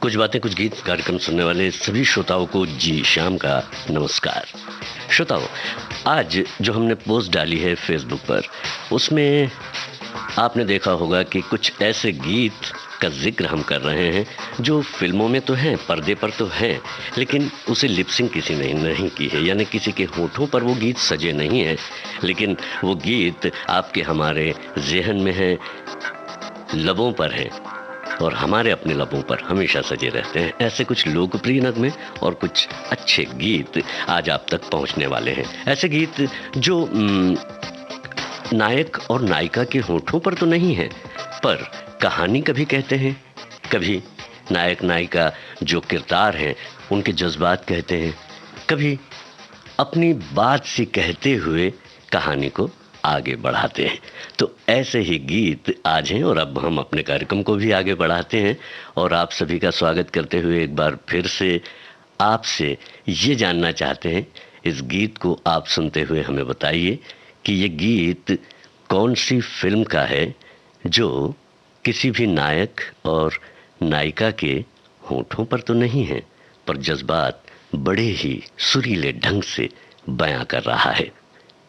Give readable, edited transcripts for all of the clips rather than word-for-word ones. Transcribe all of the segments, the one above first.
कुछ बातें कुछ गीत कार्यक्रम सुनने वाले सभी श्रोताओं को जी शाम का नमस्कार। श्रोताओं, आज जो हमने पोस्ट डाली है फेसबुक पर, उसमें आपने देखा होगा कि कुछ ऐसे गीत का जिक्र हम कर रहे हैं जो फिल्मों में तो हैं, पर्दे पर तो हैं, लेकिन उसे लिपसिंग किसी ने नहीं की है, यानी किसी के होठों पर वो गीत सजे नहीं है, लेकिन वो गीत आपके हमारे ज़हन में है, लबों पर है और हमारे अपने लबों पर हमेशा सजे रहते हैं। ऐसे कुछ लोकप्रिय नगमे और कुछ अच्छे गीत आज आप तक पहुंचने वाले हैं। ऐसे गीत जो नायक और नायिका के होठों पर तो नहीं है, पर कहानी कभी कहते हैं, कभी नायक नायिका जो किरदार हैं उनके जज्बात कहते हैं, कभी अपनी बात सी कहते हुए कहानी को आगे बढ़ाते हैं। तो ऐसे ही गीत आज हैं और अब हम अपने कार्यक्रम को भी आगे बढ़ाते हैं और आप सभी का स्वागत करते हुए एक बार फिर से आपसे ये जानना चाहते हैं, इस गीत को आप सुनते हुए हमें बताइए कि ये गीत कौन सी फिल्म का है जो किसी भी नायक और नायिका के होठों पर तो नहीं है, पर जज्बात बड़े ही सुरीले ढंग से बयां कर रहा है।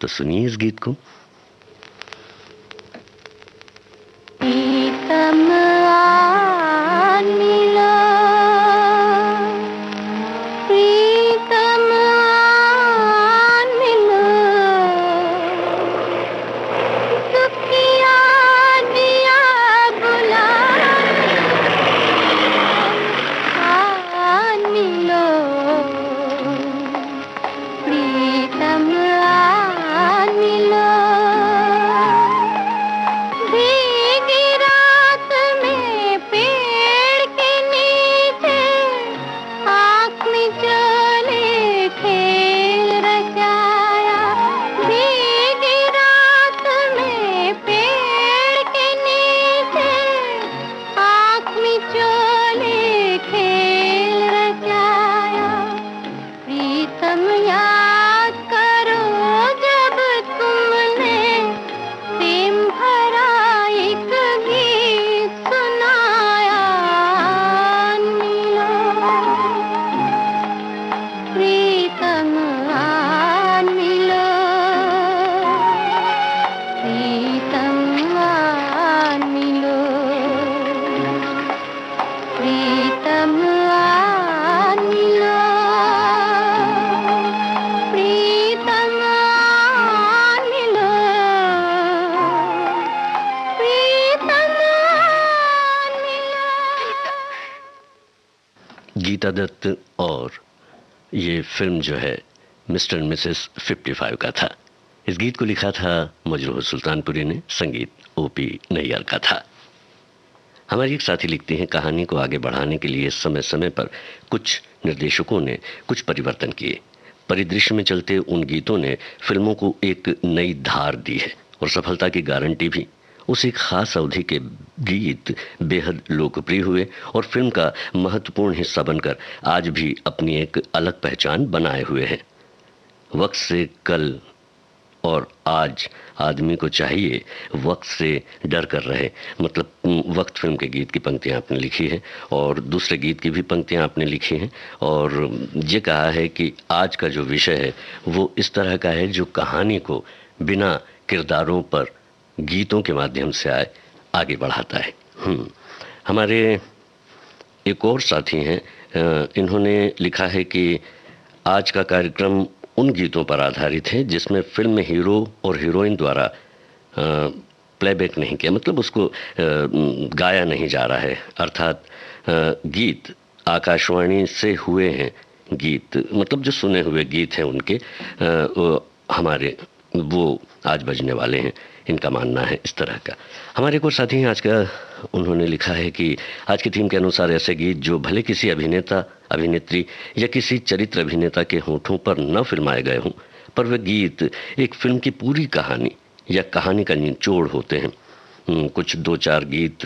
तो सुनिए इस गीत को। गीता दत्त और ये फिल्म जो है मिस्टर एंड मिसेस 55 का था। इस गीत को लिखा था मजरूह सुल्तानपुरी ने, संगीत ओपी नैयर का था। हमारी एक साथी लिखती हैं, कहानी को आगे बढ़ाने के लिए समय समय पर कुछ निर्देशकों ने कुछ परिवर्तन किए। परिदृश्य में चलते उन गीतों ने फिल्मों को एक नई धार दी है और सफलता की गारंटी भी। उस एक खास अवधि के गीत बेहद लोकप्रिय हुए और फिल्म का महत्वपूर्ण हिस्सा बनकर आज भी अपनी एक अलग पहचान बनाए हुए हैं। वक्त से कल और आज आदमी को चाहिए वक्त से डर कर रहे, मतलब वक्त फिल्म के गीत की पंक्तियां आपने लिखी है और दूसरे गीत की भी पंक्तियां आपने लिखी हैं और ये कहा है कि आज का जो विषय है वो इस तरह का है जो कहानी को बिना किरदारों पर गीतों के माध्यम से आगे बढ़ाता है। हमारे एक और साथी हैं, इन्होंने लिखा है कि आज का कार्यक्रम उन गीतों पर आधारित है जिसमें फिल्म में हीरो और हीरोइन द्वारा प्लेबैक नहीं किया, मतलब उसको गाया नहीं जा रहा है, अर्थात गीत आकाशवाणी से हुए हैं गीत, मतलब जो सुने हुए गीत हैं उनके हमारे वो आज बजने वाले हैं, इनका मानना है इस तरह का। हमारे एक और साथी हैं आज का, उन्होंने लिखा है कि आज की थीम के अनुसार ऐसे गीत जो भले किसी अभिनेता अभिनेत्री या किसी चरित्र अभिनेता के होठों पर न फिल्माए गए हों, पर वे गीत एक फिल्म की पूरी कहानी या कहानी का निचोड़ होते हैं। कुछ दो चार गीत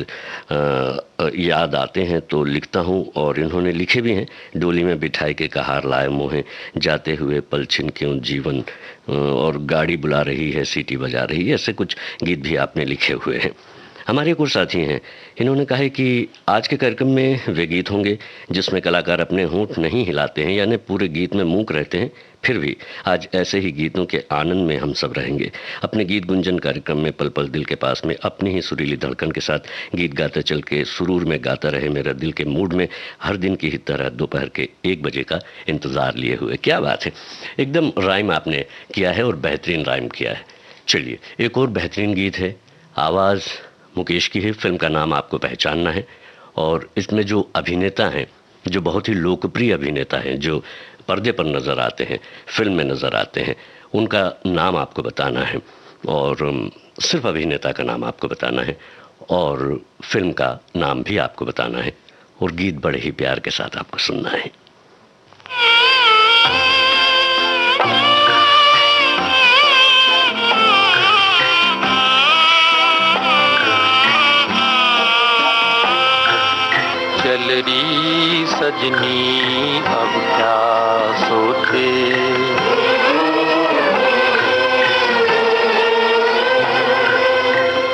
याद आते हैं तो लिखता हूँ और इन्होंने लिखे भी हैं। डोली में बिठाई के कहार लाए मोहे, जाते हुए पल छिन क्यों जीवन, और गाड़ी बुला रही है सीटी बजा रही है, ऐसे कुछ गीत भी आपने लिखे हुए हैं। हमारे एक और साथी हैं, इन्होंने कहा है कि आज के कार्यक्रम में वे गीत होंगे जिसमें कलाकार अपने होंठ नहीं हिलाते हैं, यानी पूरे गीत में मूक रहते हैं, फिर भी आज ऐसे ही गीतों के आनंद में हम सब रहेंगे। अपने गीत गुंजन कार्यक्रम में पल पल दिल के पास में अपनी ही सुरीली धड़कन के साथ गीत गाते चल के सुरूर में गाता रहे मेरा दिल के मूड में, हर दिन की ही तरह दोपहर के 1 बजे का इंतज़ार लिए हुए। क्या बात है, एकदम राइम आपने किया है और बेहतरीन राइम किया है। चलिए एक और बेहतरीन गीत है, आवाज़ मुकेश की है, फिल्म का नाम आपको पहचानना है, और इसमें जो अभिनेता हैं, जो बहुत ही लोकप्रिय अभिनेता हैं, जो पर्दे पर नज़र आते हैं, फिल्म में नज़र आते हैं, उनका नाम आपको बताना है, और सिर्फ अभिनेता का नाम आपको बताना है, और फिल्म का नाम भी आपको बताना है, और गीत बड़े ही प्यार के साथ आपको सुनना है। चल रही सजनी अब क्या सोते,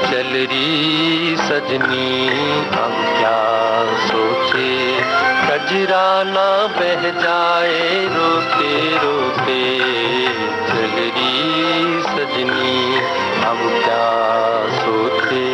चल रही सजनी अब क्या सोचे, कजरा ना बह जाए रोते रोते, चल रही सजनी अब क्या सोचे।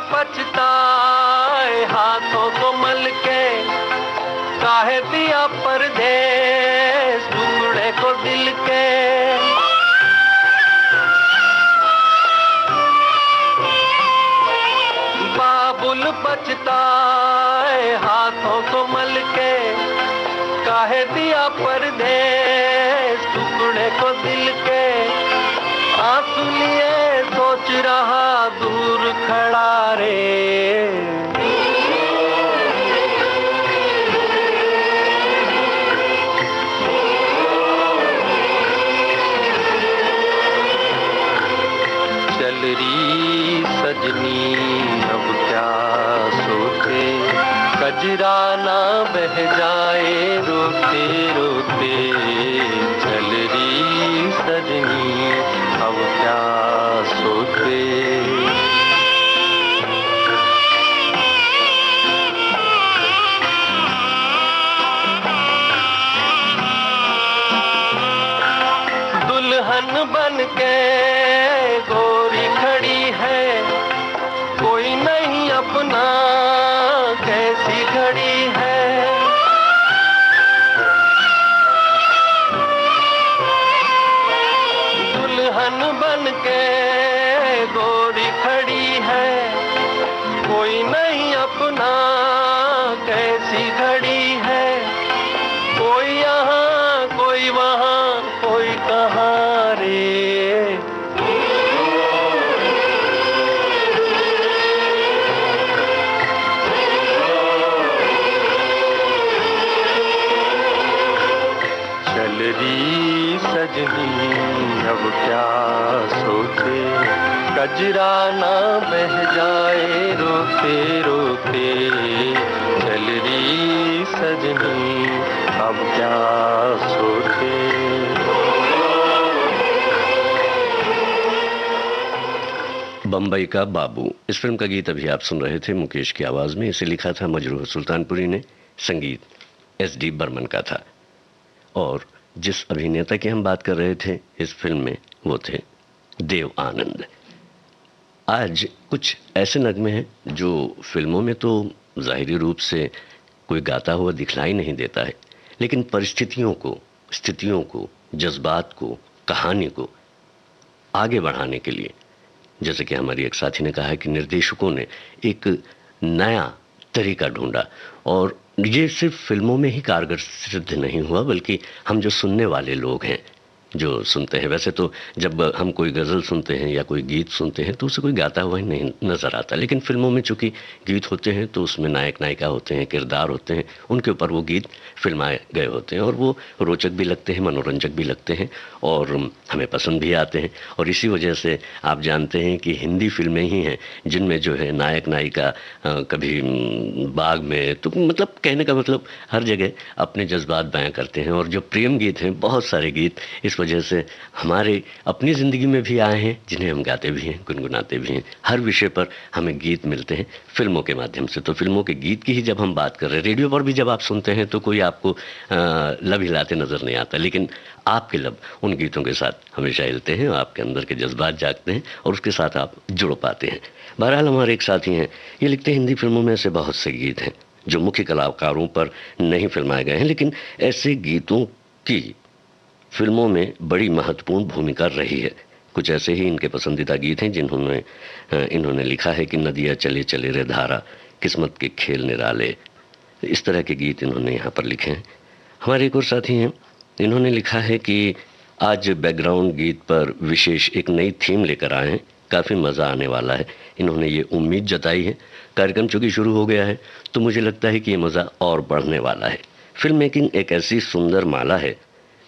पछताए हाथों को मल के, काहे दिया परदेस टुकड़े को दिल के, बाबुल पछताए हाथों को मल के, काहे दिया परदेस टुकड़े को दिल के, आंसू लिए सोच रहा दूर खड़ा रे, चल रही सजनी अब क्या सोचे, कजरा ना बह जाए रोते रोते, चल रही सजनी अब क्या सोचे। दुल्हन बन के गोरी खड़ी है, कोई नहीं अपना कैसी घड़ी है, दुल्हन बन के गोरी खड़ी है, कोई नहीं अपना कैसी घड़ी है, कोई यहाँ कोई वहाँ कोई कहाँ रे, चल रही सजनी अब क्या सोचे, कजरा ना बह जाए रोते रोते, चल रही सजनी अब क्या सोचे। बम्बई का बाबू, इस फिल्म का गीत अभी आप सुन रहे थे मुकेश की आवाज़ में। इसे लिखा था मजरूह सुल्तानपुरी ने, संगीत एस.डी. बर्मन का था, और जिस अभिनेता की हम बात कर रहे थे इस फिल्म में वो थे देव आनंद। आज कुछ ऐसे नगमे हैं जो फिल्मों में तो ज़ाहिरी रूप से कोई गाता हुआ दिखलाई नहीं देता है, लेकिन परिस्थितियों को, स्थितियों को, जज्बात को, कहानी को आगे बढ़ाने के लिए, जैसे कि हमारी एक साथी ने कहा है कि निर्देशकों ने एक नया तरीका ढूंढा, और ये सिर्फ फिल्मों में ही कारगर सिद्ध नहीं हुआ, बल्कि हम जो सुनने वाले लोग हैं, जो सुनते हैं। वैसे तो जब हम कोई गज़ल सुनते हैं या कोई गीत सुनते हैं तो उसे कोई गाता हुआ ही नहीं नज़र आता, लेकिन फिल्मों में चूंकि गीत होते हैं तो उसमें नायक नायिका होते हैं, किरदार होते हैं, उनके ऊपर वो गीत फिल्माए गए होते हैं और वो रोचक भी लगते हैं, मनोरंजक भी लगते हैं और हमें पसंद भी आते हैं। और इसी वजह से आप जानते हैं कि हिंदी फिल्में ही हैं जिनमें जो है नायक नायिका कभी बाग में, तो मतलब कहने का मतलब हर जगह अपने जज्बात बयां करते हैं। और जो प्रेम गीत हैं, बहुत सारे गीत इस वजह से हमारे अपनी ज़िंदगी में भी आए हैं, जिन्हें हम गाते भी हैं, गुनगुनाते भी हैं। हर विषय पर हमें गीत मिलते हैं फिल्मों के माध्यम से। तो फिल्मों के गीत की ही जब हम बात कर रहे हैं, रेडियो पर भी जब आप सुनते हैं तो कोई आपको लब हिलाते नज़र नहीं आता, लेकिन आपके लब उन गीतों के साथ हमेशा हिलते हैं, आपके अंदर के जज्बात जागते हैं और उसके साथ आप जुड़ पाते हैं। बहरहाल हमारे एक साथी हैं, ये लिखते हैं हिंदी फिल्मों में ऐसे बहुत से गीत हैं जो मुख्य कलाकारों पर नहीं फिल्माए गए हैं, लेकिन ऐसे गीतों की फिल्मों में बड़ी महत्वपूर्ण भूमिका रही है। कुछ ऐसे ही इनके पसंदीदा गीत हैं जिन्होंने इन्होंने लिखा है कि नदिया चले चले रे धारा, किस्मत के खेल निराले, इस तरह के गीत इन्होंने यहाँ पर लिखे हैं। हमारे एक और साथी हैं, इन्होंने लिखा है कि आज बैकग्राउंड गीत पर विशेष एक नई थीम लेकर आए हैं, काफ़ी मज़ा आने वाला है। इन्होंने ये उम्मीद जताई है, कार्यक्रम चूँकि शुरू हो गया है तो मुझे लगता है कि ये मज़ा और बढ़ने वाला है। फिल्म मेकिंग एक ऐसी सुंदर माला है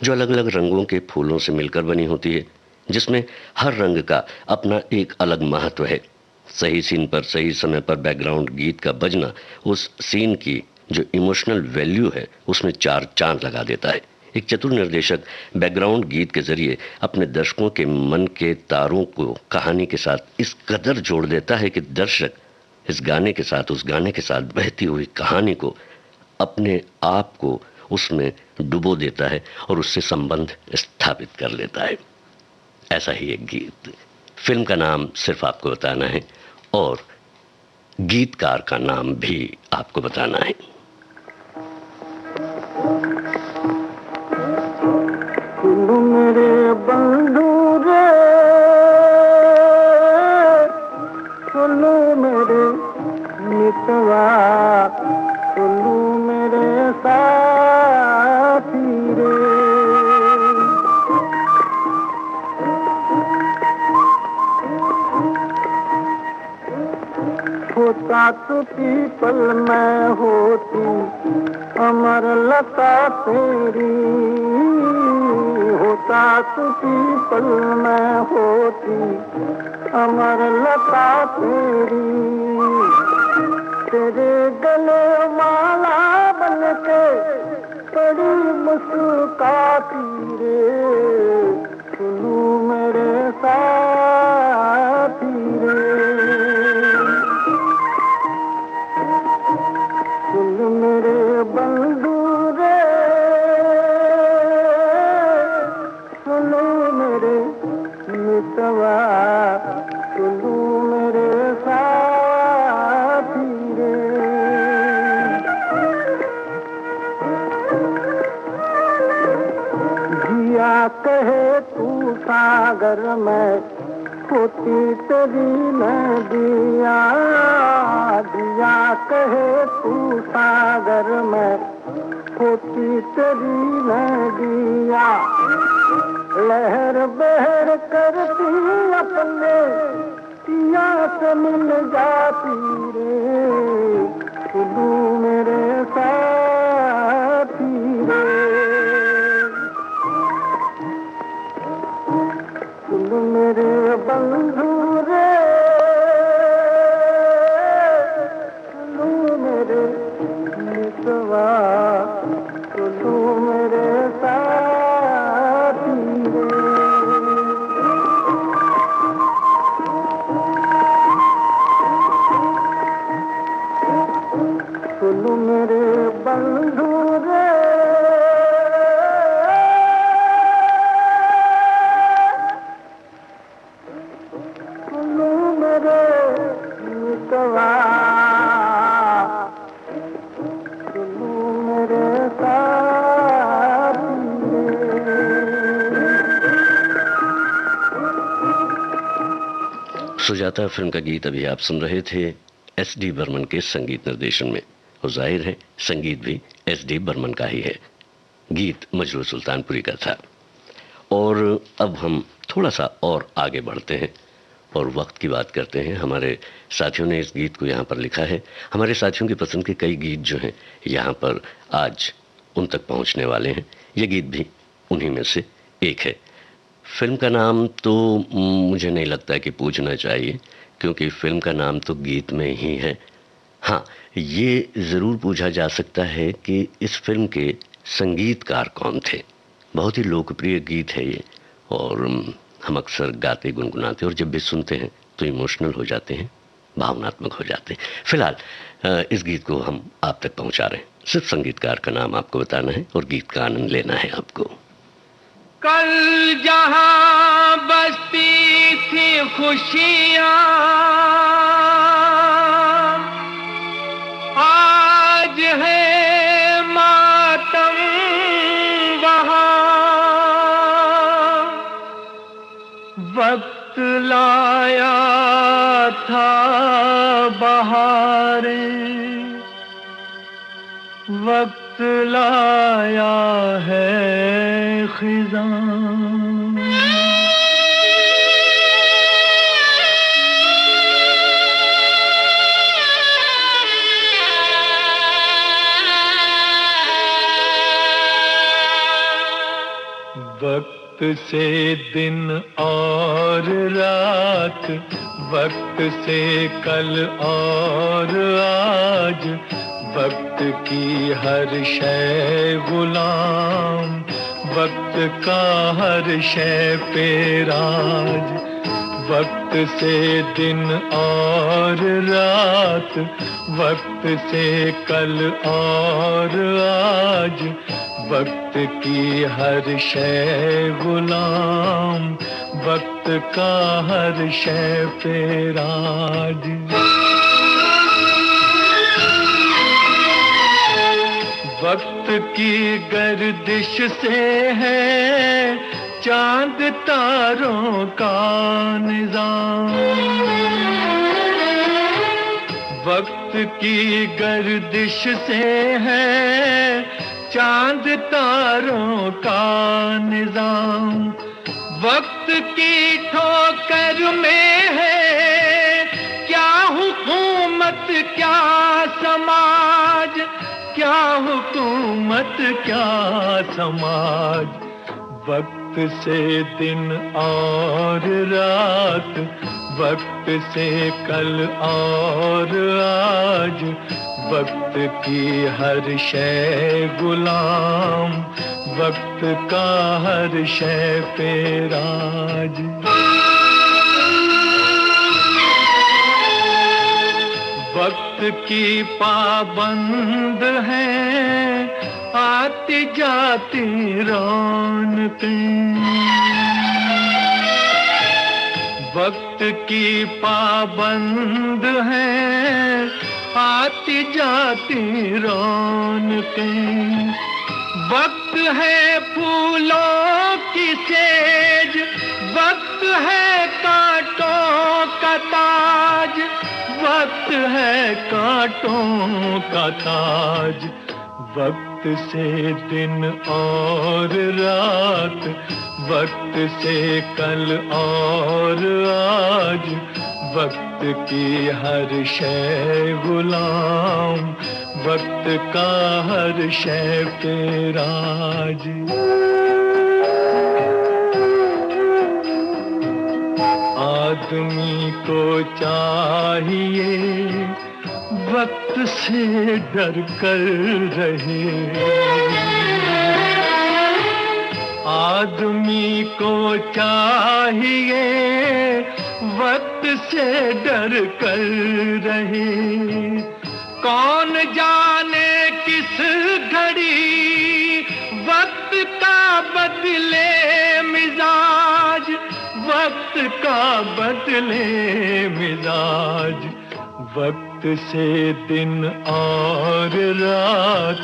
जो अलग अलग रंगों के फूलों से मिलकर बनी होती है, जिसमें हर रंग का अपना एक अलग महत्व है। सही सीन पर सही समय पर बैकग्राउंड गीत का बजना उस सीन की जो इमोशनल वैल्यू है उसमें चार चांद लगा देता है। एक चतुर निर्देशक बैकग्राउंड गीत के जरिए अपने दर्शकों के मन के तारों को कहानी के साथ इस कदर जोड़ देता है कि दर्शक इस गाने के साथ, उस गाने के साथ बहती हुई कहानी को, अपने आप को उसमें डुबो देता है और उससे संबंध स्थापित कर लेता है। ऐसा ही एक गीत। फिल्म का नाम सिर्फ आपको बताना है और गीतकार का नाम भी आपको बताना है। मेरे बंधु रे, सुनो मेरे मितवा, सुनो मेरे साथी रे। होता तो पीपल में होती अमर लता तेरी, होता तो पीपल में होती अमर लता तेरी। तेरे गले माला बनके बड़ी मुस्कुराती रे, सुनू मेरे साथी रे। सुन मेरे बंधु रे, सुनो मेरे मितवा, सुनो मेरे साथी रे। जिया कहे तू सागर में होती तेरी नदिया, दिया कहे तू सागर में होती तेरी नदिया। लहर बहर करती अपने पिया से मिल जाती रे, सुनू मेरे साथी रे। सुन मेरे बंधु रे, सुनो मेरे मितवा, सुनो मेरे साथी रे। सुनो मेरे बंधु रे, सुजाता फिल्म का गीत अभी आप सुन रहे थे एस.डी. बर्मन के संगीत निर्देशन में, और जाहिर है संगीत भी एस.डी. बर्मन का ही है। गीत मजरूह सुल्तानपुरी का था। और अब हम थोड़ा सा और आगे बढ़ते हैं और वक्त की बात करते हैं। हमारे साथियों ने इस गीत को यहाँ पर लिखा है। हमारे साथियों की पसंद के कई गीत जो हैं यहाँ पर आज उन तक पहुँचने वाले हैं। ये गीत भी उन्हीं में से एक है। फिल्म का नाम तो मुझे नहीं लगता कि पूछना चाहिए, क्योंकि फिल्म का नाम तो गीत में ही है। हाँ, ये ज़रूर पूछा जा सकता है कि इस फिल्म के संगीतकार कौन थे। बहुत ही लोकप्रिय गीत है ये, और हम अक्सर गाते गुनगुनाते और जब भी सुनते हैं तो इमोशनल हो जाते हैं, भावनात्मक हो जाते हैं। फिलहाल इस गीत को हम आप तक पहुंचा रहे हैं। सिर्फ संगीतकार का नाम आपको बताना है और गीत का आनंद लेना है आपको। कल जहां बसती थी खुशियां, आज है मातम वहां। वक्त लाया था बहारें, वक्त लाया है खिज़ां। वक्त से दिन और रात, वक्त से कल और आज, वक्त की हर शय गुलाम, वक्त का हर शय पे राज। वक्त से दिन और रात, वक्त से कल और आज, वक्त की हर शय गुलाम, वक्त का हर शय पे राज। वक्त की गर्दिश से है चांद तारों का निजाम। वक्त की गर्दिश से है चांद तारों का निजाम। वक्त की ठोकर में है क्या हुकूमत क्या समाज, क्या हुकूमत क्या समाज। वक्त से दिन और रात, वक्त से कल और आज, वक्त की हर शय गुलाम, वक्त का हर शय पे राज। वक्त की पाबंद है आती जाती रौनकें। वक्त की पाबंद है आती जाती रौनकें। वक्त है फूलों की सेज, वक्त है कांटों का ताज, वक्त है कांटों का ताज। वक्त से दिन और रात, वक्त से कल और आज, वक्त की हर शय गुलाम, वक्त का हर शय पे राज। आदमी को चाहिए वक्त से डर कर रहे। आदमी को चाहिए वक्त से डर कर रहे। कौन जाने किस घड़ी वक्त का बदले मिजाज, वक्त का बदले मिजाज। वक्त से दिन और रात,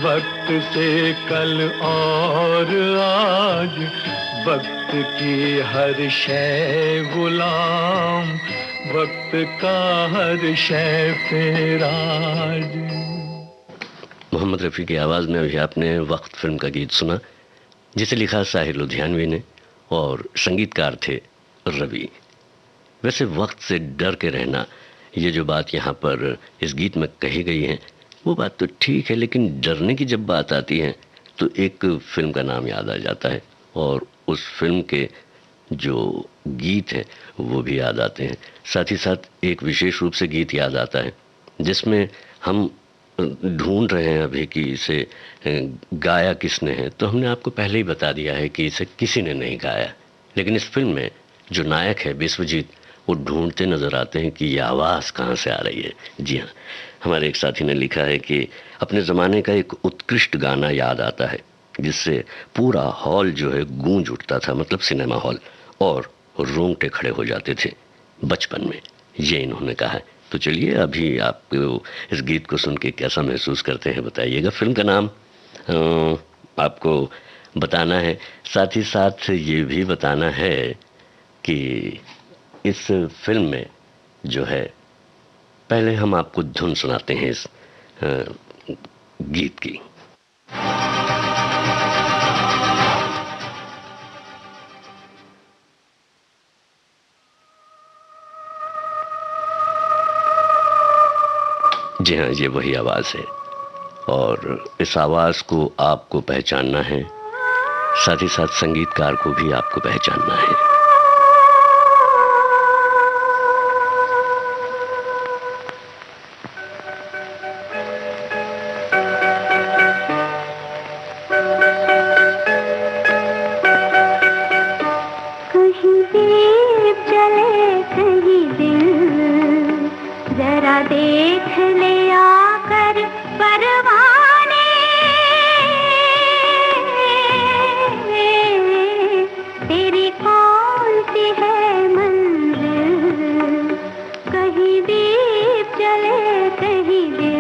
वक्त से कल और आज, वक्त की हर शय गुलाम, वक्त का हर शय पे राज। मोहम्मद रफ़ी की आवाज़ में अभी आपने वक्त फिल्म का गीत सुना। जिसे लिखा साहिर लुधियानवी ने और संगीतकार थे रवि। वैसे वक्त से डर के रहना, ये जो बात यहाँ पर इस गीत में कही गई है, वो बात तो ठीक है, लेकिन डरने की जब बात आती है तो एक फिल्म का नाम याद आ जाता है और उस फिल्म के जो गीत हैं वो भी याद आते हैं। साथ ही साथ एक विशेष रूप से गीत याद आता है जिसमें हम ढूंढ रहे हैं अभी कि इसे गाया किसने है, तो हमने आपको पहले ही बता दिया है कि इसे किसी ने नहीं गाया, लेकिन इस फिल्म में जो नायक है विश्वजीत, वो ढूंढते नजर आते हैं कि ये आवाज़ कहाँ से आ रही है। जी हाँ, हमारे एक साथी ने लिखा है कि अपने ज़माने का एक उत्कृष्ट गाना याद आता है जिससे पूरा हॉल जो है गूंज उठता था, मतलब सिनेमा हॉल, और रोंगटे खड़े हो जाते थे बचपन में, ये इन्होंने कहा है। तो चलिए अभी आप इस गीत को सुन के कैसा महसूस करते हैं बताइएगा। फिल्म का नाम आपको बताना है, साथ ही साथ ये भी बताना है कि इस फिल्म में जो है, पहले हम आपको धुन सुनाते हैं इस गीत की। जी हाँ, ये वही आवाज़ है और इस आवाज़ को आपको पहचानना है, साथ ही साथ संगीतकार को भी आपको पहचानना है। देख ले आकर परवाने, तेरी कौन सी है मंजिल, कहीं दीप जले कहीं दिल।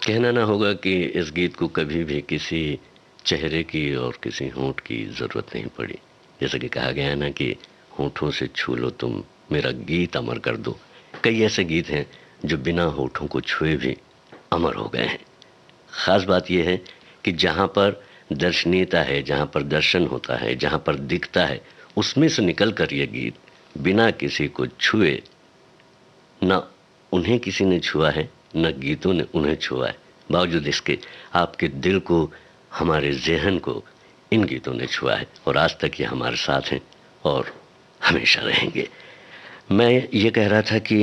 कहना ना होगा कि इस गीत को कभी भी किसी चेहरे की और किसी होंठ की ज़रूरत नहीं पड़ी। जैसा कि कहा गया है ना कि होठों से छू लो तुम, मेरा गीत अमर कर दो। कई ऐसे गीत हैं जो बिना होठों को छुए भी अमर हो गए हैं। ख़ास बात यह है कि जहाँ पर दर्शनीयता है, जहाँ पर दर्शन होता है, जहाँ पर दिखता है, उसमें से निकल कर ये गीत बिना किसी को छुए, ना उन्हें किसी ने छुआ है, न गीतों ने उन्हें छुआ है, बावजूद इसके आपके दिल को, हमारे ज़हन को इन गीतों ने छुआ है और आज तक ये हमारे साथ हैं और हमेशा रहेंगे। मैं ये कह रहा था कि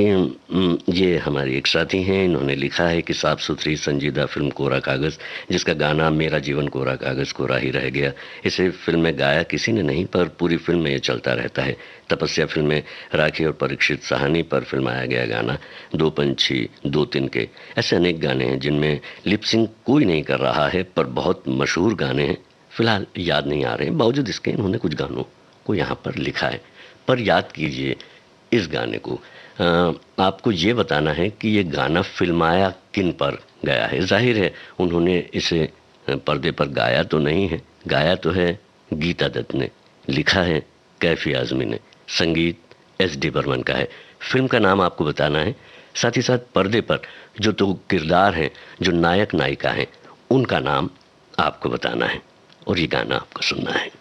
ये हमारी एक साथी हैं, इन्होंने लिखा है कि साफ़ सुथरी संजीदा फिल्म कोरा कागज़, जिसका गाना मेरा जीवन कोरा कागज़ कोरा ही रह गया, इसे फिल्म में गाया किसी ने नहीं, पर पूरी फिल्म में ये चलता रहता है। तपस्या फिल्म में राखी और परीक्षित साहनी पर फिल्माया गया गाना, दो पंछी दो तिनके, ऐसे अनेक गाने हैं जिनमें लिपसिंग कोई नहीं कर रहा है, पर बहुत मशहूर गाने हैं। फिलहाल याद नहीं आ रहे, बावजूद इसके इन्होंने कुछ गानों को यहाँ पर लिखा है। पर याद कीजिए इस गाने को। आपको ये बताना है कि ये गाना फिल्माया किन पर गया है। जाहिर है उन्होंने इसे पर्दे पर गाया तो नहीं है, गाया तो है गीता दत्त ने, लिखा है कैफी आज़मी ने, संगीत एस.डी. बर्मन का है। फिल्म का नाम आपको बताना है, साथ ही साथ पर्दे पर जो तो किरदार हैं, जो नायक नायिका हैं, उनका नाम आपको बताना है और ये गाना आपको सुनना है।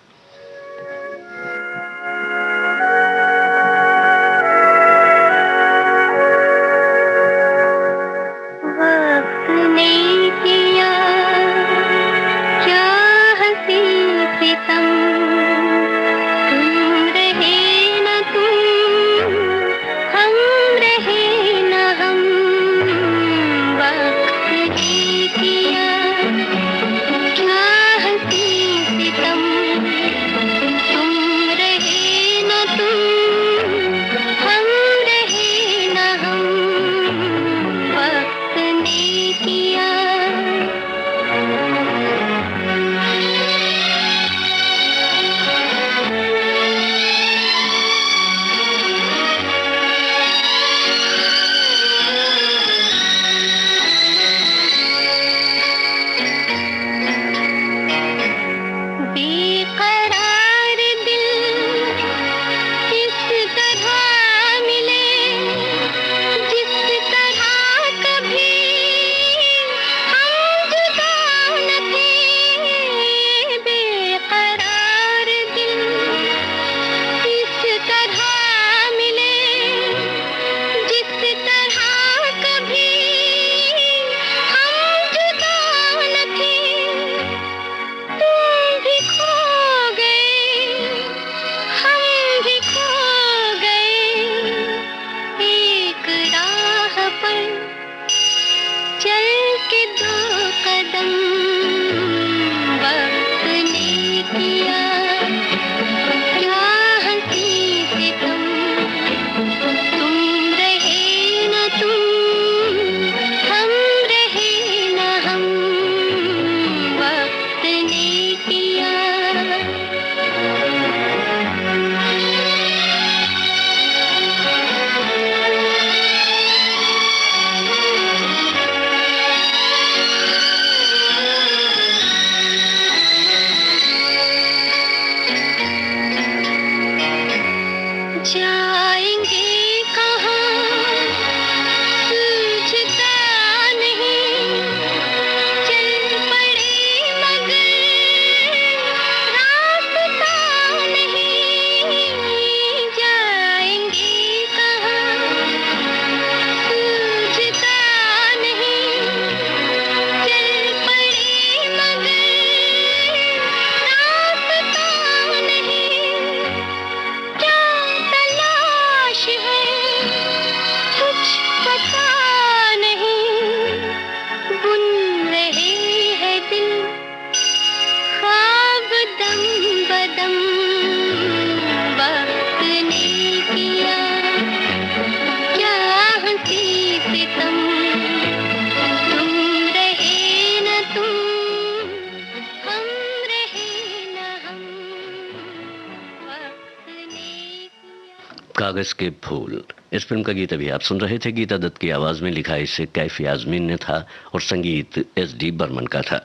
कागज के फूल, इस फिल्म का गीत अभी आप सुन रहे थे। गीता दत्त की आवाज में लिखा इसे कैफी आज़मी ने था और संगीत एस.डी. बर्मन का था।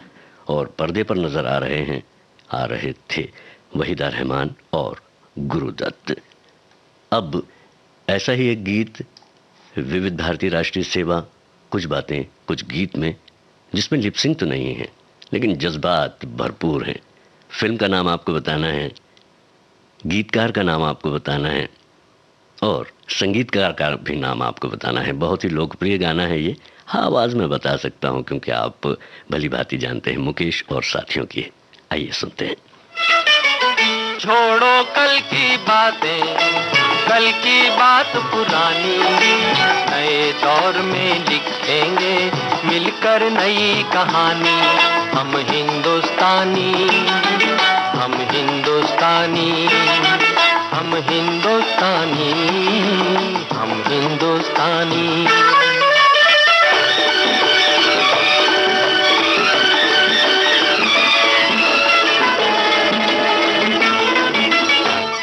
और पर्दे पर नजर आ रहे थे वहीदा रहमान और गुरुदत्त। अब ऐसा ही एक गीत विविध भारती राष्ट्रीय सेवा, कुछ बातें कुछ गीत में, जिसमें लिपसिंग तो नहीं है लेकिन जज्बात भरपूर हैं। फिल्म का नाम आपको बताना है, गीतकार का नाम आपको बताना है और संगीतकार का भी नाम आपको बताना है। बहुत ही लोकप्रिय गाना है ये। हाँ, आवाज़ में बता सकता हूँ क्योंकि आप भली भांति जानते हैं, मुकेश और साथियों की। आइए सुनते हैं। छोड़ो कल की बातें, कल की बात पुरानी, नए दौर में लिखेंगे मिलकर नई कहानी। हम हिंदुस्तानी, हम हिंदुस्तानी, हम हिंदुस्तानी, हम हिंदुस्तानी।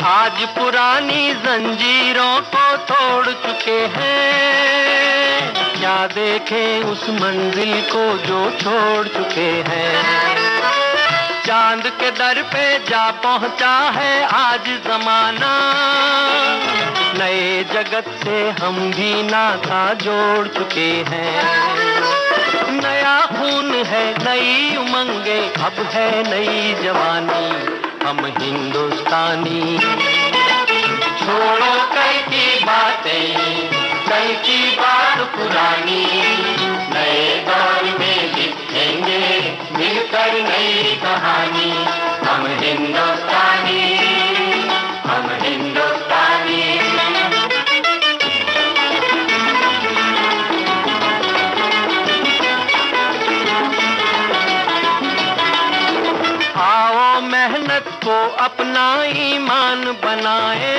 आज पुरानी जंजीरों को तोड़ चुके हैं, क्या देखें उस मंजिल को जो छोड़ चुके हैं। चांद के दर पे जा पहुंचा है आज जमाना, नए जगत से हम भी नाता जोड़ चुके हैं। नया खून है, नई उमंगे, अब है नई जवानी। हम हिंदुस्तानी, छोड़ो कल की बातें, कल की बात पुरानी, नए दौर में लिखेंगे मिलकर नई कहानी। हम हिंदुस्तानी, हम हिंदुस्तानी। आओ मेहनत को अपना ईमान बनाए,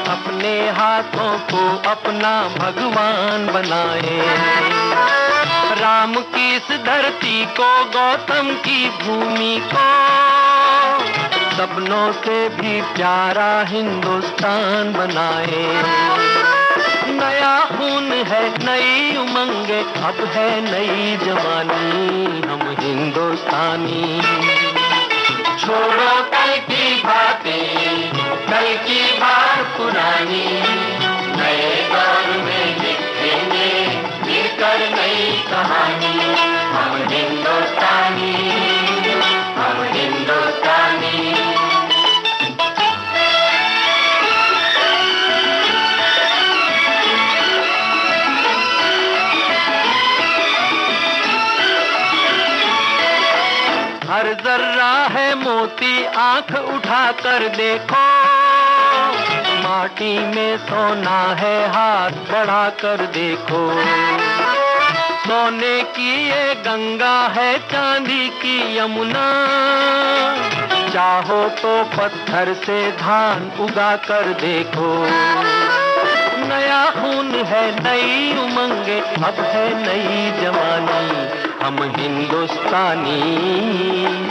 अपने हाथों को अपना भगवान बनाए। राम की इस धरती को, गौतम की भूमि को, सपनों से भी प्यारा हिंदुस्तान बनाए। नया खून है, नई उमंगे, अब है नई जवानी। हम हिंदुस्तानी, छोड़ो कल की बातें, कल की बात पुरानी, नए दौर में लिखेंगे मिलकर नई कहानी। हम हिंदुस्तानी, हम हिंदुस्तानी। हर जर्रा है मोती, आंख उठाकर देखो, माटी में सोना है, हाथ बढ़ाकर देखो। सोने की ये गंगा है, चांदी की यमुना, चाहो तो पत्थर से धान उगा कर देखो। नया खून है, नई उमंगे, अब है नई जवानी। हम हिंदुस्तानी,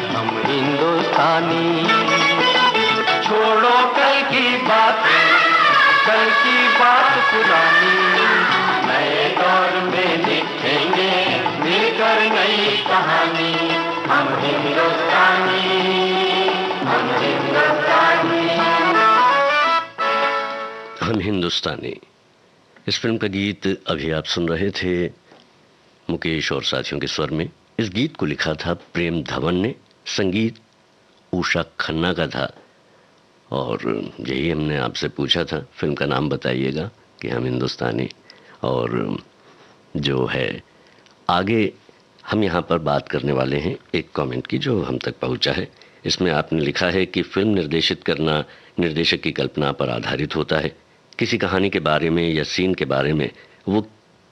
हम हिंदुस्तानी। छोड़ो कल की बातें, कल की बात पुरानी, नए दौर में लिखेंगे मिलकर नई कहानी। हम हिंदुस्तानी, हम हिंदुस्तानी। हम हिंदुस्तानी, इस फिल्म का गीत अभी आप सुन रहे थे मुकेश और साथियों के स्वर में। इस गीत को लिखा था प्रेम धवन ने, संगीत उषा खन्ना का था। और यही हमने आपसे पूछा था, फिल्म का नाम बताइएगा कि हम हिंदुस्तानी। और जो है आगे हम यहाँ पर बात करने वाले हैं एक कमेंट की जो हम तक पहुँचा है। इसमें आपने लिखा है कि फिल्म निर्देशित करना निर्देशक की कल्पना पर आधारित होता है। किसी कहानी के बारे में या सीन के बारे में वो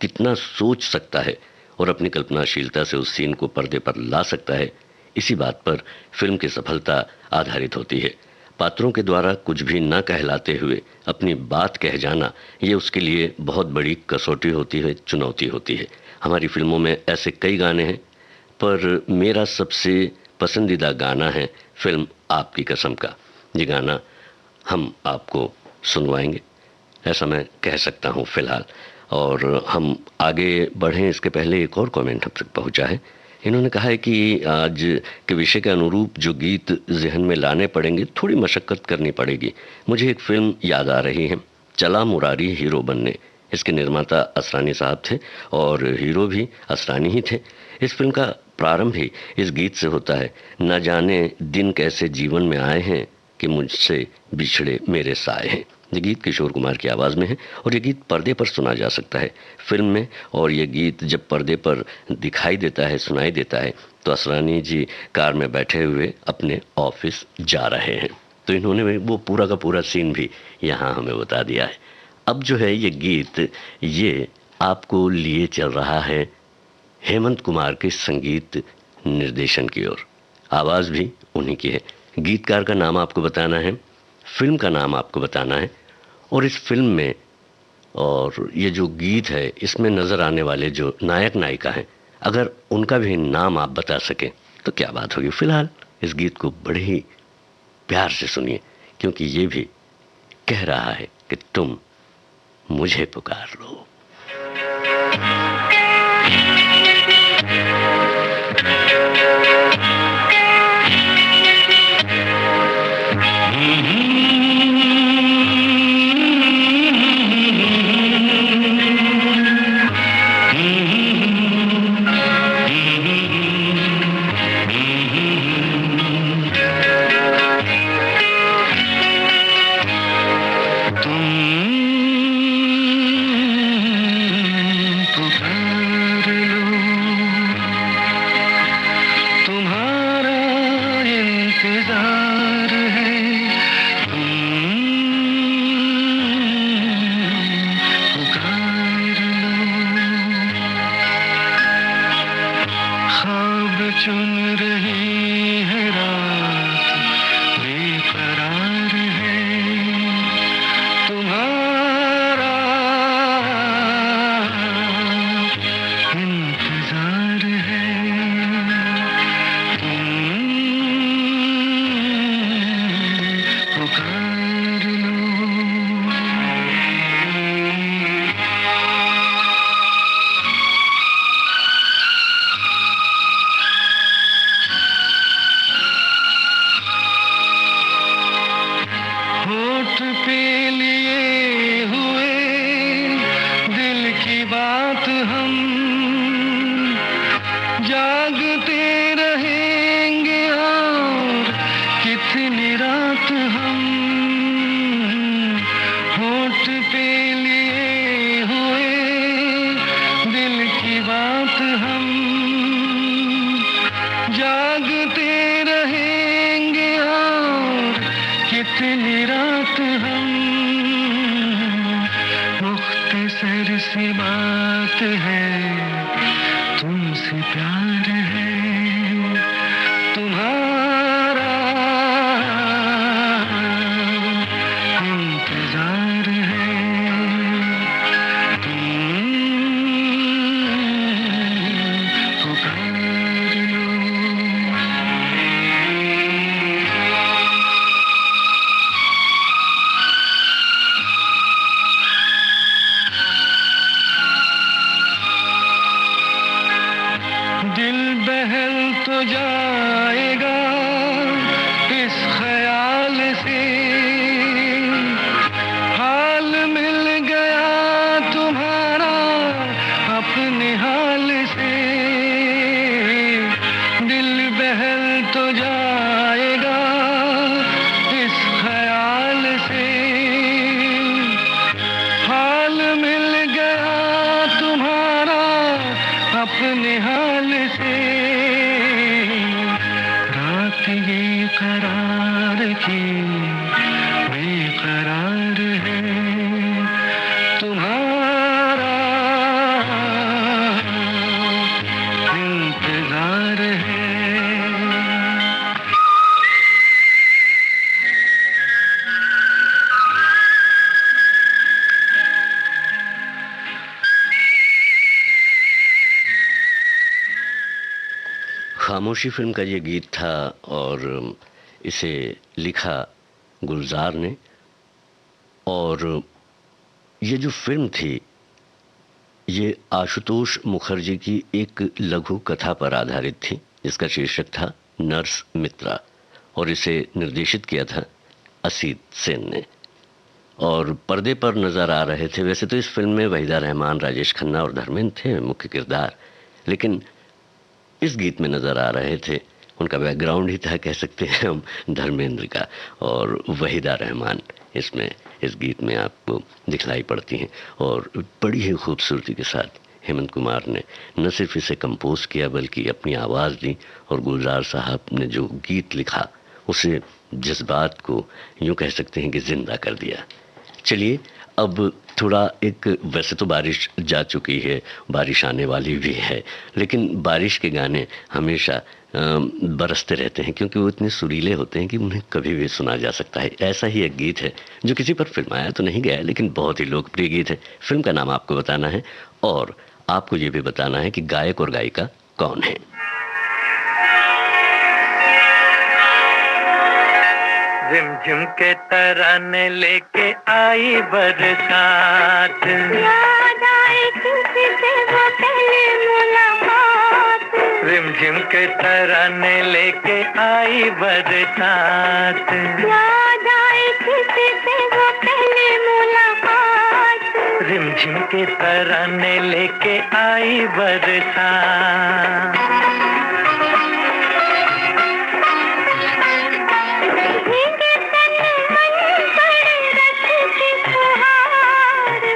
कितना सोच सकता है और अपनी कल्पनाशीलता से उस सीन को पर्दे पर ला सकता है, इसी बात पर फिल्म की सफलता आधारित होती है। पात्रों के द्वारा कुछ भी न कहलाते हुए अपनी बात कह जाना, ये उसके लिए बहुत बड़ी कसौटी होती है, चुनौती होती है। हमारी फिल्मों में ऐसे कई गाने हैं, पर मेरा सबसे पसंदीदा गाना है फिल्म आपकी कसम का। ये गाना हम आपको सुनवाएंगे, ऐसा मैं कह सकता हूँ फिलहाल। और हम आगे बढ़ें इसके पहले एक और कमेंट हम तक पहुँचा है। इन्होंने कहा है कि आज के विषय के अनुरूप जो गीत जहन में लाने पड़ेंगे, थोड़ी मशक्क़त करनी पड़ेगी। मुझे एक फिल्म याद आ रही है, चला मुरारी हीरो बनने। इसके निर्माता असरानी साहब थे और हीरो भी असरानी ही थे। इस फिल्म का प्रारंभ ही इस गीत से होता है, न जाने दिन कैसे जीवन में आए हैं कि मुझसे बिछड़े मेरे साए हैं। ये गीत किशोर कुमार की आवाज़ में है और ये गीत पर्दे पर सुना जा सकता है फिल्म में। और ये गीत जब पर्दे पर दिखाई देता है, सुनाई देता है, तो असरानी जी कार में बैठे हुए अपने ऑफिस जा रहे हैं। तो इन्होंने वो पूरा का पूरा सीन भी यहाँ हमें बता दिया है। अब जो है ये गीत, ये आपको लिए चल रहा है हेमंत कुमार के संगीत निर्देशन की ओर। आवाज़ भी उन्हीं की है। गीतकार का नाम आपको बताना है, फिल्म का नाम आपको बताना है, और इस फिल्म में और ये जो गीत है इसमें नज़र आने वाले जो नायक नायिका हैं, अगर उनका भी नाम आप बता सकें तो क्या बात होगी। फिलहाल इस गीत को बड़े ही प्यार से सुनिए, क्योंकि ये भी कह रहा है कि तुम मुझे पुकार लो। खामोशी फिल्म का ये गीत था और इसे लिखा गुलजार ने। और ये जो फिल्म थी ये आशुतोष मुखर्जी की एक लघु कथा पर आधारित थी, जिसका शीर्षक था नर्स मित्रा, और इसे निर्देशित किया था असीद सेन ने। और पर्दे पर नज़र आ रहे थे, वैसे तो इस फिल्म में वहीदा रहमान, राजेश खन्ना और धर्मेंद्र थे मुख्य किरदार, लेकिन इस गीत में नज़र आ रहे थे, उनका बैकग्राउंड ही था कह सकते हैं हम, धर्मेंद्र का और वहीदा रहमान। इसमें इस गीत में आपको दिखलाई पड़ती हैं। और बड़ी ही खूबसूरती के साथ हेमंत कुमार ने न सिर्फ इसे कंपोज किया बल्कि अपनी आवाज़ दी, और गुलजार साहब ने जो गीत लिखा उसे जज्बात को यूँ कह सकते हैं कि जिंदा कर दिया। चलिए अब थोड़ा एक, वैसे तो बारिश जा चुकी है, बारिश आने वाली भी है, लेकिन बारिश के गाने हमेशा बरसते रहते हैं क्योंकि वो इतने सुरीले होते हैं कि उन्हें कभी भी सुना जा सकता है। ऐसा ही एक गीत है जो किसी पर फिल्माया तो नहीं गया है लेकिन बहुत ही लोकप्रिय गीत है। फिल्म का नाम आपको बताना है और आपको ये भी बताना है कि गायक और गायिका कौन है। रिमझिम के तराने लेके आई बरसात, याद आए किसी से वो पहली मुलाकात। रिमझिम के तराने लेके आई बरसात, याद आए किसी से वो पहली मुलाकात। रिमझिम के तराने लेके आई बरसात।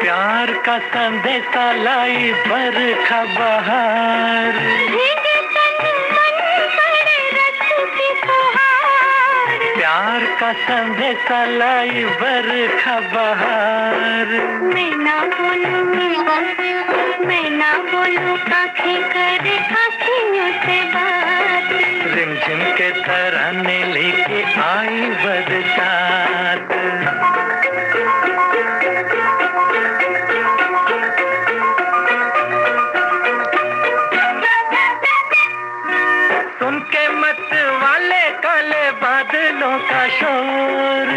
प्यार का संदेशा लाई बरखा बहार, प्यार का संदेशा लाई बरखा बहार। मैं ना बोलूं आँखें करे आँखियों से बात। रिमझिम के तराने लेके आई बरसात। सुन के मत वाले काले बादलों का शोर,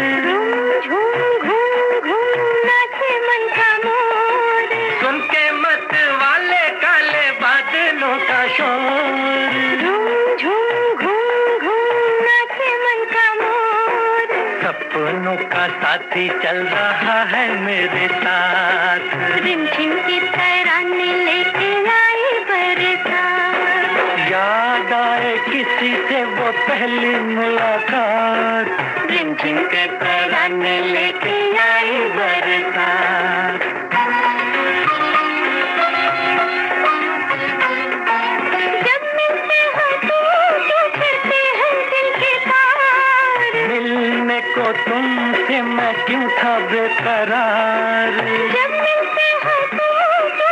झूम घूम नाचे मन का मोर। सुन के मत वाले काले बादलों का शोर, झूम घूम नाचे मन का मोर। सपनों का साथी चल रहा है मेरे साथ। रिमझिम की तराने लेके आई बरसात। याद आए किसी से वो पहली मुलाकात। रिमझिम के तराने लेके आई बरसात। जब मिलते हो तो छूटते हैं दिल के तार। मिलने को तुमसे मैं क्यों था बेकरार। जब मिलते हो तो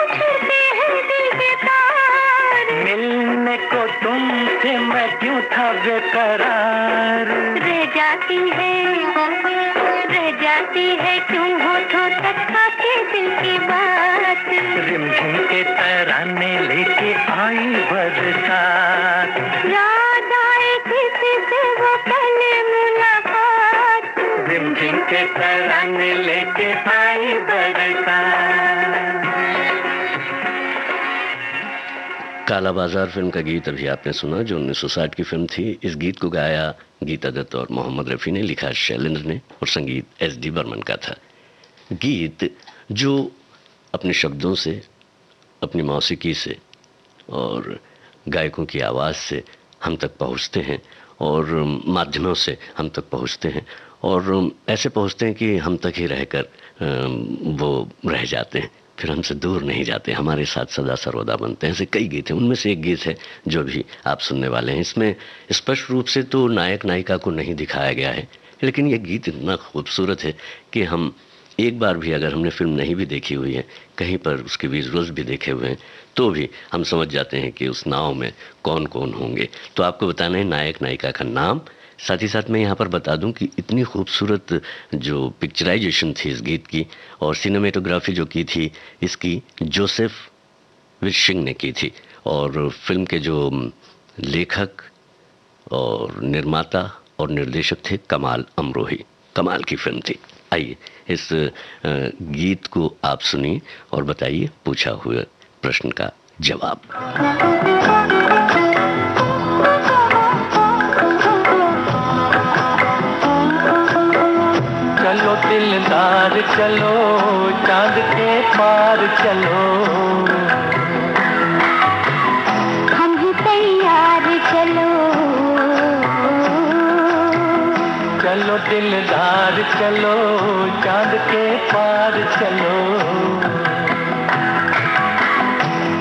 छूटते हैं दिल के तार। मिलने को तुमसे मैं क्यों था बेकरार। रह जाती है क्यों होठों तक आके दिल की बात। रिमझिम के तराने लेके आई बरसात। याद आए किसी से वो पहली मुलाकात। रिमझिम के तराने लेके आई बरसात। काला बाजार फिल्म का गीत अभी आपने सुना जो 1960 की फिल्म थी। इस गीत को गाया गीता दत्त और मोहम्मद रफ़ी ने, लिखा शैलेंद्र ने और संगीत एस डी बर्मन का था। गीत जो अपने शब्दों से, अपनी मौसीकी से और गायकों की आवाज़ से हम तक पहुँचते हैं और माध्यमों से हम तक पहुँचते हैं और ऐसे पहुँचते हैं कि हम तक ही रहकर वो रह जाते हैं, फिर हमसे दूर नहीं जाते, हमारे साथ सदा सर्वदा बनते हैं। ऐसे कई गीत हैं, उनमें से एक गीत है जो भी आप सुनने वाले हैं। इसमें स्पष्ट रूप से तो नायक नायिका को नहीं दिखाया गया है, लेकिन ये गीत इतना खूबसूरत है कि हम एक बार भी, अगर हमने फिल्म नहीं भी देखी हुई है, कहीं पर उसके विजुअल्स भी देखे हुए हैं, तो भी हम समझ जाते हैं कि उस नाव में कौन कौन होंगे। तो आपको बताना है नायक नायिका का नाम। साथ ही साथ मैं यहाँ पर बता दूं कि इतनी खूबसूरत जो पिक्चराइजेशन थी इस गीत की और सिनेमेटोग्राफी जो की थी इसकी, जोसेफ विशिंग ने की थी। और फिल्म के जो लेखक और निर्माता और निर्देशक थे कमाल अमरोही। कमाल की फिल्म थी। आइए इस गीत को आप सुनिए और बताइए पूछा हुए प्रश्न का जवाब। चलो दिलदार चलो, चांद के पार चलो, हम ही तैयार चलो। चलो दिलदार चलो चांद के पार चलो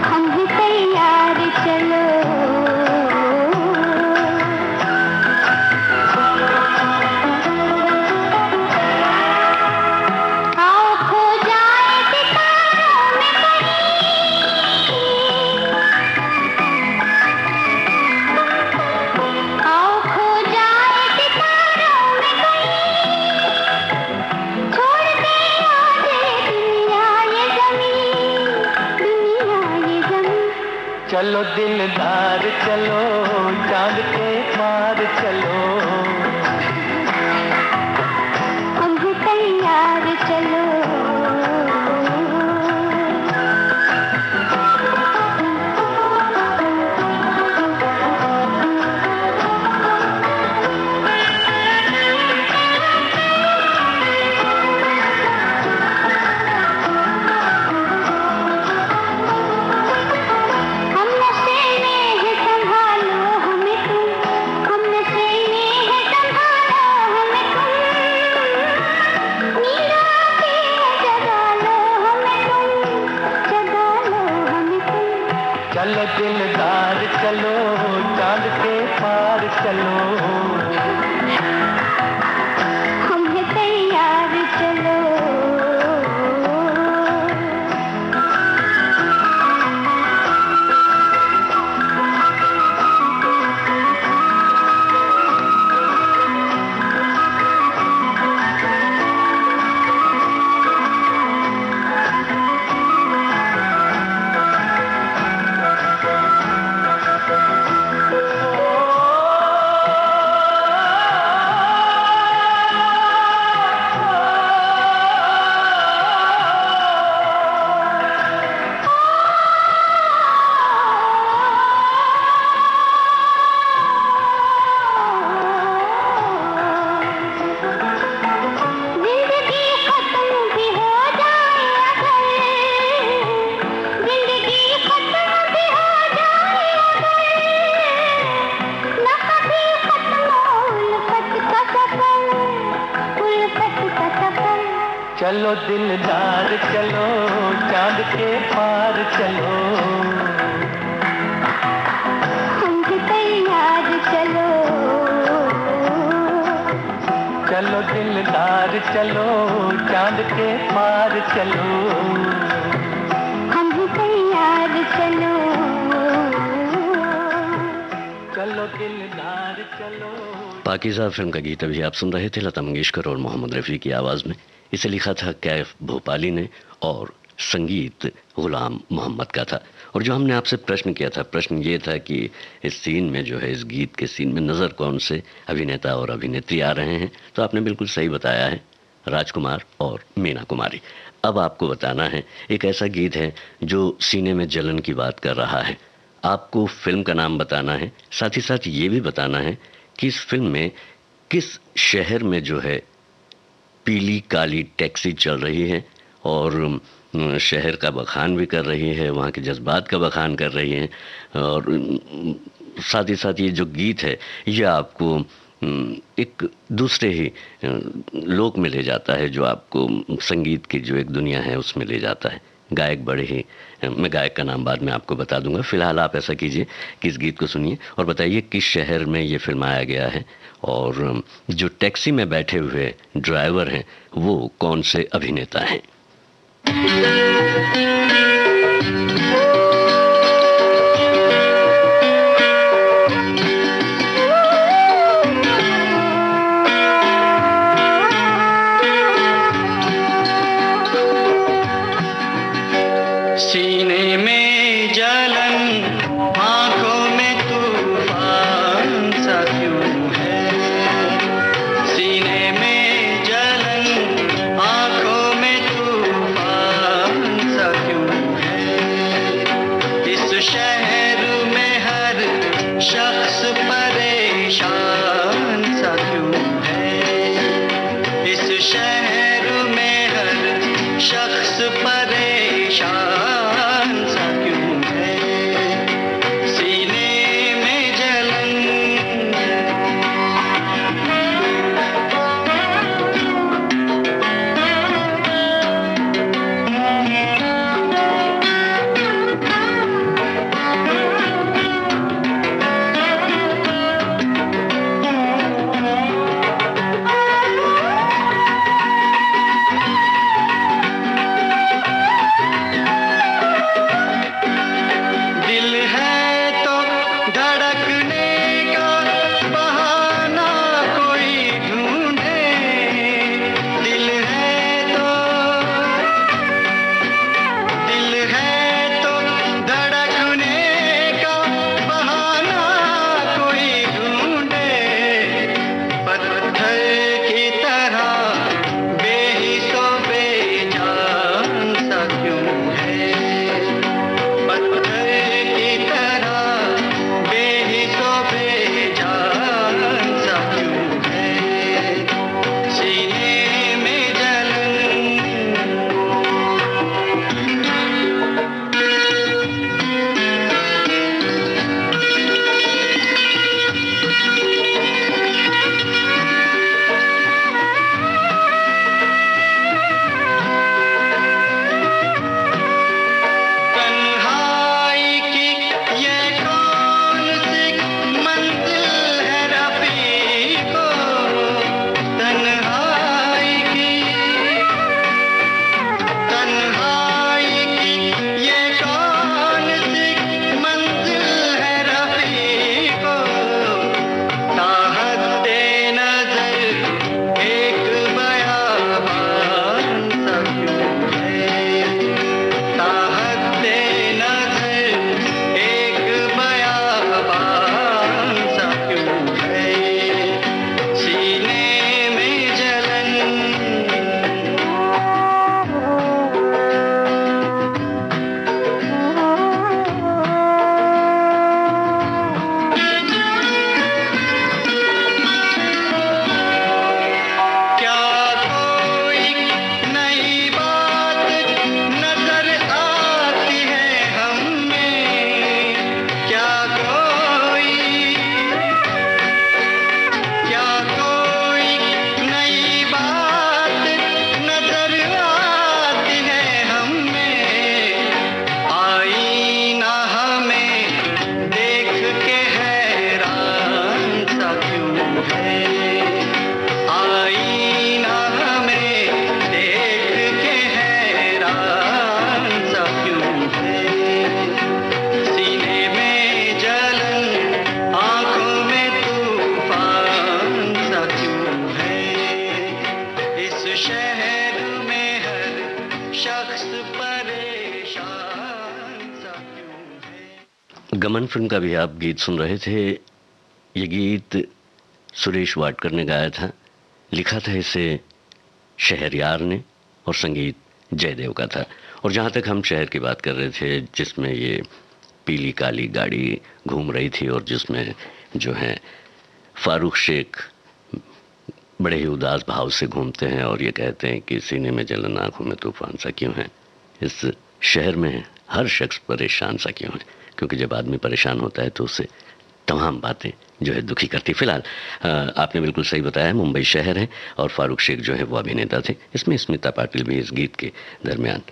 हम भी तैयार चलो आओ खो जाए सितारों में कहीं आओ खो जाए सितारों में कहीं छोड़ दे आजे दुनिया ये ज़मीं चलो दिलदार चलो चांद के पार चलो हम भी तैयार चलो हम नशे में है संभालो हमें तुम हम नशे में है संभालो हमें तुम नींद आती है जगा लो हमें तुम चलो दिलदार चलो चांद के पार चलो हम भी तैयार चलो जिंदगी खत्म भी हो जाए अगर जिंदगी खत्म भी हो जाए अगर न कभी खत्म हो उल्फत का सफर चलो दिलदार चलो चांद के पार चलो हम भी तैयार चलो चलो दिलदार चलो चांद के पार चलो हम भी तैयार चलो चलो दिलदार चलो। पाकीज़ा फिल्म का गीत अभी आप सुन रहे थे लता मंगेशकर और मोहम्मद रफ़ी की आवाज़ में। इसे लिखा था कैफ भोपाली ने और संगीत गुलाम मोहम्मद का था। और जो हमने आपसे प्रश्न किया था, प्रश्न ये था कि इस सीन में जो है, इस गीत के सीन में नज़र कौन से अभिनेता और अभिनेत्री आ रहे हैं, तो आपने बिल्कुल सही बताया है, राजकुमार और मीना कुमारी। अब आपको बताना है, एक ऐसा गीत है जो सीने में जलन की बात कर रहा है। आपको फिल्म का नाम बताना है, साथ ही साथ ये भी बताना है कि इस फिल्म में किस शहर में जो है पीली काली टैक्सी चल रही है और शहर का बखान भी कर रही है, वहाँ के जज्बात का बखान कर रही है। और साथ ही साथ ये जो गीत है ये आपको एक दूसरे ही लोक में ले जाता है, जो आपको संगीत की जो एक दुनिया है उसमें ले जाता है। गायक बड़े ही, मैं गायक का नाम बाद में आपको बता दूंगा। फिलहाल आप ऐसा कीजिए कि इस गीत को सुनिए और बताइए किस शहर में ये फिल्माया गया है और जो टैक्सी में बैठे हुए ड्राइवर हैं वो कौन से अभिनेता हैं। सीने में जलन आंखों में तूफान सा क्यों है, सीने में जलन आंखों में तूफान सा क्यों है, आईना हमें देख के हैरान सा क्यों है, सीने में जलन, आंखों में तूफान सा क्यों है, इस शहर में हर शख्स परेशान सा क्यों है। गमन फिल्म का भी आप गीत सुन रहे थे। ये गीत सुरेश वाडकर ने गाया था, लिखा था इसे शहरयार ने और संगीत जयदेव का था। और जहाँ तक हम शहर की बात कर रहे थे, जिसमें ये पीली काली गाड़ी घूम रही थी और जिसमें जो है फारूक शेख बड़े ही उदास भाव से घूमते हैं और ये कहते हैं कि सीने में जलन, आंखों में तूफान सा क्यों है, इस शहर में हर शख्स परेशान सा क्यों है, क्योंकि जब आदमी परेशान होता है तो उसे तमाम बातें जो है दुखी करती। फिलहाल आपने बिल्कुल सही बताया, मुंबई शहर है और फारूक शेख जो है वो अभिनेता थे। इसमें स्मिता पाटिल भी इस गीत के दरमियान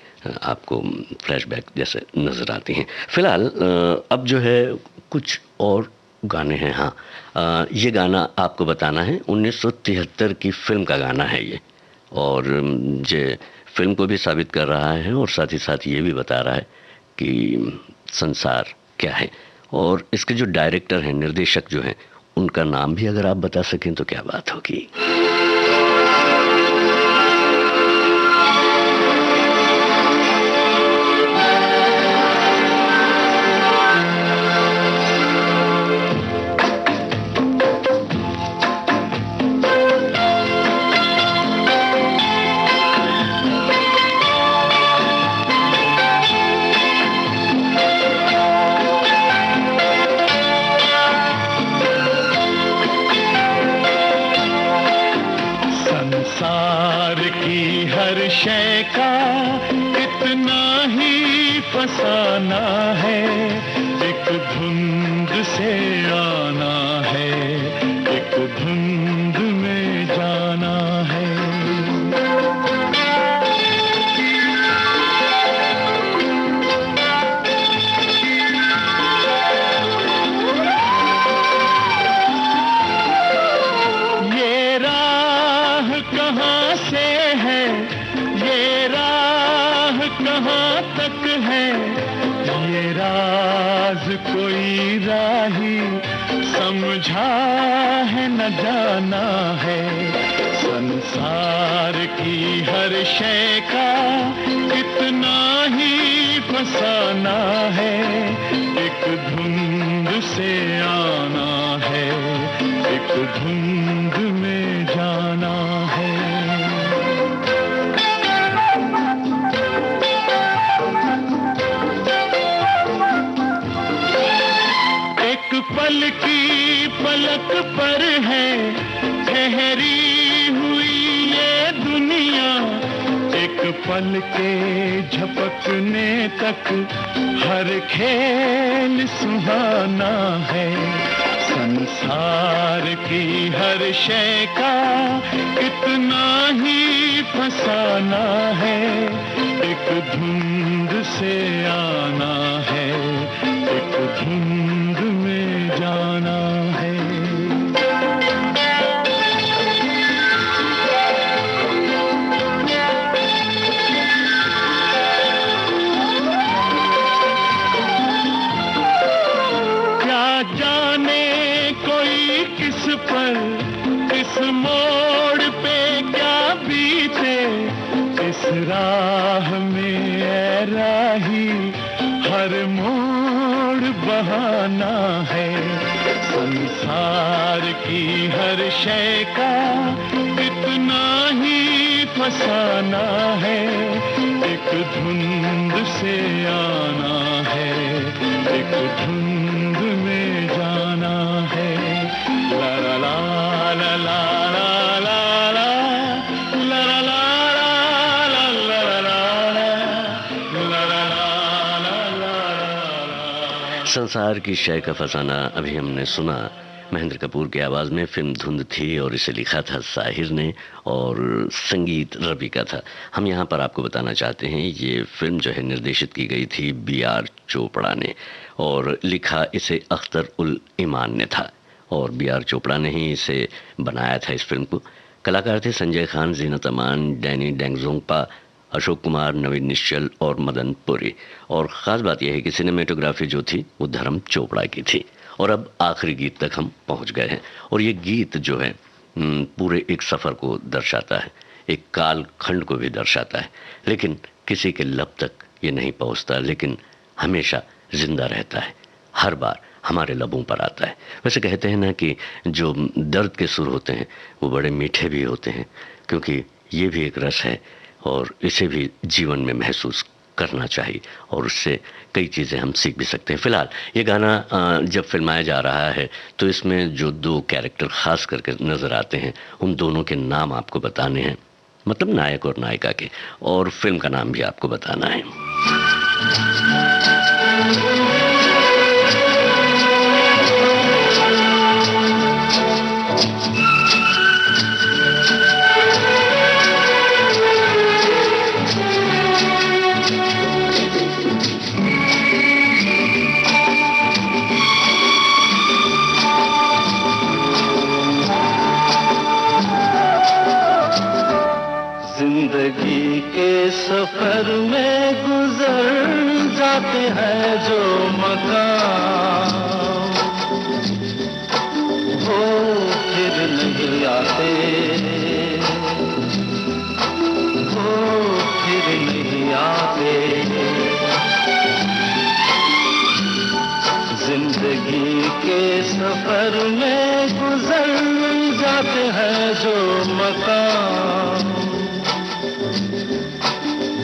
आपको फ्लैशबैक जैसे नज़र आती हैं। फिलहाल अब जो है कुछ और गाने हैं। हाँ, ये गाना आपको बताना है, 1973 की फिल्म का गाना है ये, और ये फिल्म को भी साबित कर रहा है और साथ ही साथ ये भी बता रहा है कि संसार क्या है। और इसके जो डायरेक्टर हैं, निर्देशक जो हैं, उनका नाम भी अगर आप बता सकें तो क्या बात होगी। शय का इतना ही फसाना है, एक धुंध से आना है, एक धुंध में जाना है। ये राह कहाँ से है, ये राह कहाँ तक है, ये राज कोई राही समझा है न जाना है। संसार की हर शय का इतना ही फसाना है, एक धुंध से आना है, एक धुंध में जाना है। पल की पलक पर है ठहरी हुई ये दुनिया, एक पल के झपकने तक हर खेल सुहाना है। संसार की हर शय का इतना ही फसाना है, एक धुंध से आना है, एक धुंध में जाना है। क्या जाने कोई किस पर, किस मोड़ पे क्या बीते, इस राह में ऐ राही हर मोड़ बहाना है। संसार की हर शय का इतना ही फसाना है, एक धुंध से आना है, एक धुंध में जाना है। ला ला ला ला ला ला ला ला ला ला संसार की शय का फसाना अभी हमने सुना महेंद्र कपूर की आवाज़ में। फिल्म धुंध थी और इसे लिखा था साहिर ने और संगीत रवि का था। हम यहाँ पर आपको बताना चाहते हैं ये फिल्म जो है निर्देशित की गई थी B.R. चोपड़ा ने और लिखा इसे अख्तर उल ईमान ने था। और B.R. चोपड़ा ने ही इसे बनाया था इस फिल्म को। कलाकार थे संजय खान, जीनत अमान, डैनी डेंगजोंगपा, अशोक कुमार, नवीन निश्चल और मदन पुरी। और ख़ास बात यह है कि सिनेमेटोग्राफी जो थी वो धर्म चोपड़ा की थी। और अब आखिरी गीत तक हम पहुंच गए हैं और ये गीत जो है पूरे एक सफ़र को दर्शाता है, एक काल खंड को भी दर्शाता है, लेकिन किसी के लब तक ये नहीं पहुंचता, लेकिन हमेशा जिंदा रहता है, हर बार हमारे लबों पर आता है। वैसे कहते हैं ना कि जो दर्द के सुर होते हैं वो बड़े मीठे भी होते हैं, क्योंकि ये भी एक रस है और इसे भी जीवन में महसूस करना चाहिए और उससे कई चीज़ें हम सीख भी सकते हैं। फिलहाल ये गाना जब फिल्माया जा रहा है तो इसमें जो दो कैरेक्टर खास करके नज़र आते हैं उन दोनों के नाम आपको बताने हैं, मतलब नायक और नायिका के, और फिल्म का नाम भी आपको बताना है। जिंदगी के सफर में गुजर जाते हैं जो मकाम, वो फिर नहीं आते, वो फिर नहीं आते। जिंदगी के सफर में गुजर जाते हैं जो मकाम,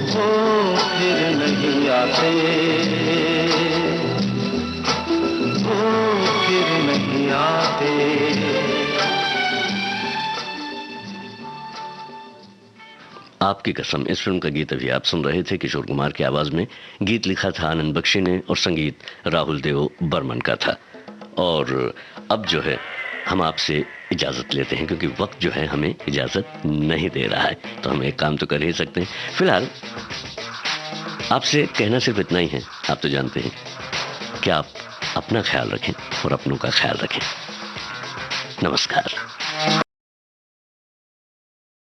वो फिर नहीं आते, वो फिर नहीं आते। आपकी कसम इस फिल्म का गीत अभी आप सुन रहे थे किशोर कुमार की आवाज में। गीत लिखा था आनंद बख्शी ने और संगीत राहुल देव बर्मन का था। और अब जो है हम आपसे इजाज़त लेते हैं, क्योंकि वक्त जो है हमें इजाज़त नहीं दे रहा है, तो हम एक काम तो कर ही सकते हैं। फिलहाल आपसे कहना सिर्फ इतना ही है, आप तो जानते हैं कि आप अपना ख्याल रखें और अपनों का ख्याल रखें। नमस्कार।